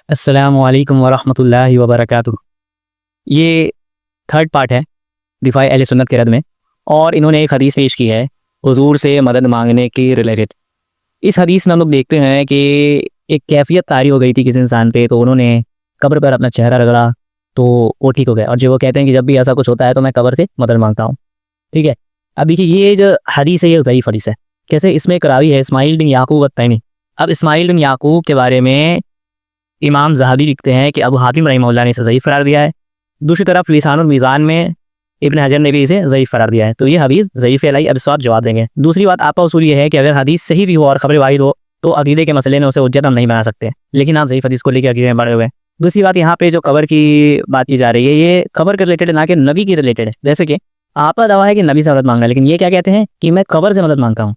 अस्सलामुअलैकुम वरहमतुल्लाहि वबरकातुहू। ये थर्ड पार्ट है दिफाए अहले सुन्नत के रद में, और इन्होंने एक हदीस पेश की है हुजूर से मदद मांगने की रिलेटेड। इस हदीस में हम लोग देखते हैं कि एक कैफियत तारी हो गई थी किसी इंसान पे, तो उन्होंने कब्र पर अपना चेहरा रगड़ा तो वो ठीक हो गया। और जो वो कहते हैं कि जब भी ऐसा कुछ होता है तो मैं कब्र से मदद मांगता हूँ। ठीक है, अब देखिए ये जो हदीस है ये ज़ईफ़ हदीस है। कैसे? इसमें एक रावी है इस्माइल बिन याकूब अत्तैमी। अब इस्माइल बिन याकूब के बारे में इमाम ज़हाबी लिखते हैं कि अबू हातिम रहमहुल्लाह ने इसे ज़ईफ़ करार दिया है। दूसरी तरफ लिसानुल मीज़ान में इब्न हजर ने भी इसे ज़ईफ़ करार दिया है। तो ये हदीस ज़ईफ़ है। अब इस बात जवाब देंगे। दूसरी बात, आपका उसूल ये है कि अगर हदीस सही भी हो और खबर वाहिद हो तो अकीदे के मसले में उसे हुज्जत हम नहीं बना सकते, लेकिन आप ज़ईफ़ हदीस को लेकर अकीदे में पड़े हुए हैं। दूसरी बात, यहाँ पे जो कब्र की बात की जा रही है ये खबर के रिलेटेड है, ना कि नबी की रिलेटेड है। जैसे कि आपका दावा है कि नबी से मदद मांगना है, लेकिन ये क्या कहते हैं कि मैं कब्र से मदद मांगता हूँ।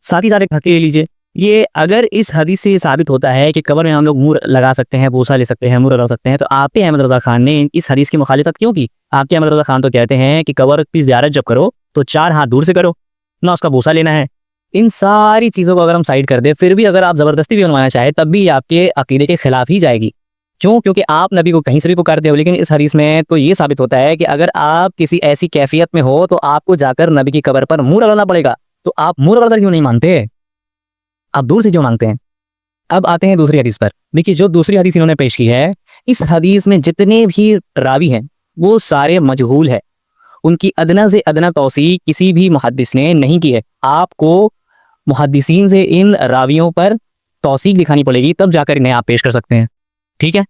साथ ही साथ एक हकीकत लीजिए, ये अगर इस हदीस से ये साबित होता है कि कब्र में हम लोग मुँह लगा सकते हैं, बोसा ले सकते हैं, मुँह लगा सकते हैं, तो आपके अहमद रज़ा खान ने इस हदीस की मुखालिफत क्यों की? आपके अहमद रज़ा खान तो कहते हैं कि कब्र की ज़ियारत जब करो तो 4 हाथ दूर से करो, ना उसका बोसा लेना है। इन सारी चीज़ों को अगर हम साइड कर दें, फिर भी अगर आप ज़बरदस्ती भी बनवाना चाहें तब भी आपके अकीदे के खिलाफ ही जाएगी। क्यों? क्योंकि आप नबी को कहीं से भी पुकारते हो, लेकिन इस हदीस में तो ये साबित होता है कि अगर आप किसी ऐसी कैफियत में हो तो आपको जाकर नबी की कब्र पर मुँह लगाना पड़ेगा। तो आप मुँह लगाकर क्यों नहीं मानते? आप दूर से क्यों मांगते हैं? अब आते हैं दूसरी हदीस पर। देखिए, जो दूसरी हदीस इन्होंने पेश की है, इस हदीस में जितने भी रावी हैं वो सारे मजहूल है। उनकी अदना से अदना तौसीक किसी भी मुहद्दिस ने नहीं की है। आपको मुहद्दिसीन से इन रावियों पर तौसीक दिखानी पड़ेगी, तब जाकर इन्हें आप पेश कर सकते हैं। ठीक है,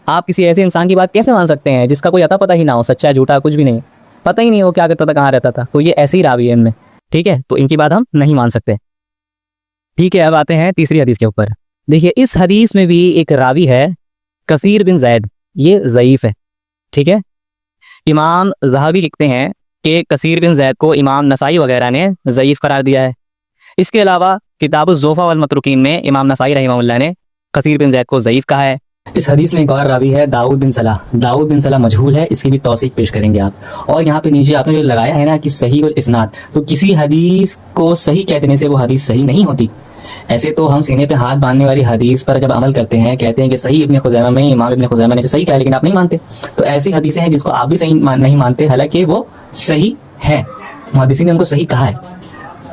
आप किसी ऐसे इंसान की बात कैसे मान सकते हैं जिसका कोई अता पता ही ना हो, सच्चा झूठा कुछ भी नहीं, पता ही नहीं हो क्या करता था, कहाँ रहता था, तो ये ऐसे ही रावी है इनमें। ठीक है, तो इनकी बात हम नहीं मान सकते। ठीक है, अब आते हैं तीसरी हदीस के ऊपर। देखिए, इस हदीस में भी एक रावी है कसीर बिन जैद, ये ज़ईफ़ है। ठीक है, इमाम ज़हाबी लिखते हैं कि कसीर बिन जैद को इमाम नसाई वगैरह ने ज़ईफ़ करार दिया है। इसके अलावा किताबुज़्ज़ोफ़ा वल मतरूकीन में इमाम नसाई रहमहुल्लाह ने कसीर बिन जैद को ज़ईफ़ कहा है। इस हदीस में एक और रावी है दाऊद बिन सलाह। दाऊद बिन सलाह मजहूल है, इसकी भी तौसीक पेश करेंगे आप। और यहाँ पे नीचे आपने जो लगाया है ना कि सही वल इस्नाद, तो किसी हदीस को सही कह देने से वो हदीस सही नहीं होती। ऐसे तो हम सीने पे हाथ बांधने वाली हदीस पर जब अमल करते हैं, कहते हैं कि सही इब्न खुज़ैमा में इमाम इब्न खुज़ैमा ने सही कहा, लेकिन आप नहीं मानते। तो ऐसी हदीसें हैं जिसको आप भी सही नहीं मानते, हालांकि वो सही है, मुहद्दिसीन ने उनको सही कहा है।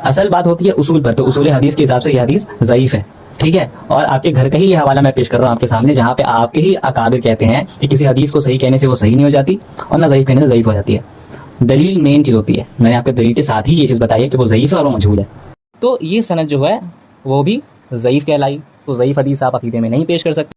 असल बात होती है उसूल पर, तो उसूल हदीस के हिसाब से ये हदीस ज़ईफ़ है। ठीक है, और आपके घर का ही ये हवाला मैं पेश कर रहा हूँ आपके सामने, जहाँ पे आपके ही अकाबिर कहते हैं कि किसी हदीस को सही कहने से वो सही नहीं हो जाती, और ना ज़ईफ़ कहने से ज़ईफ़ हो जाती है। दलील मेन चीज़ होती है। मैंने आपके दलील के साथ ही ये चीज़ बताई है कि वो ज़ईफ़ है और वो मजहूल है। तो ये सनद जो है वो भी ज़ईफ़ कहलाई। तो ज़ईफ़ हदीस आप अकीदे में नहीं पेश कर सकते।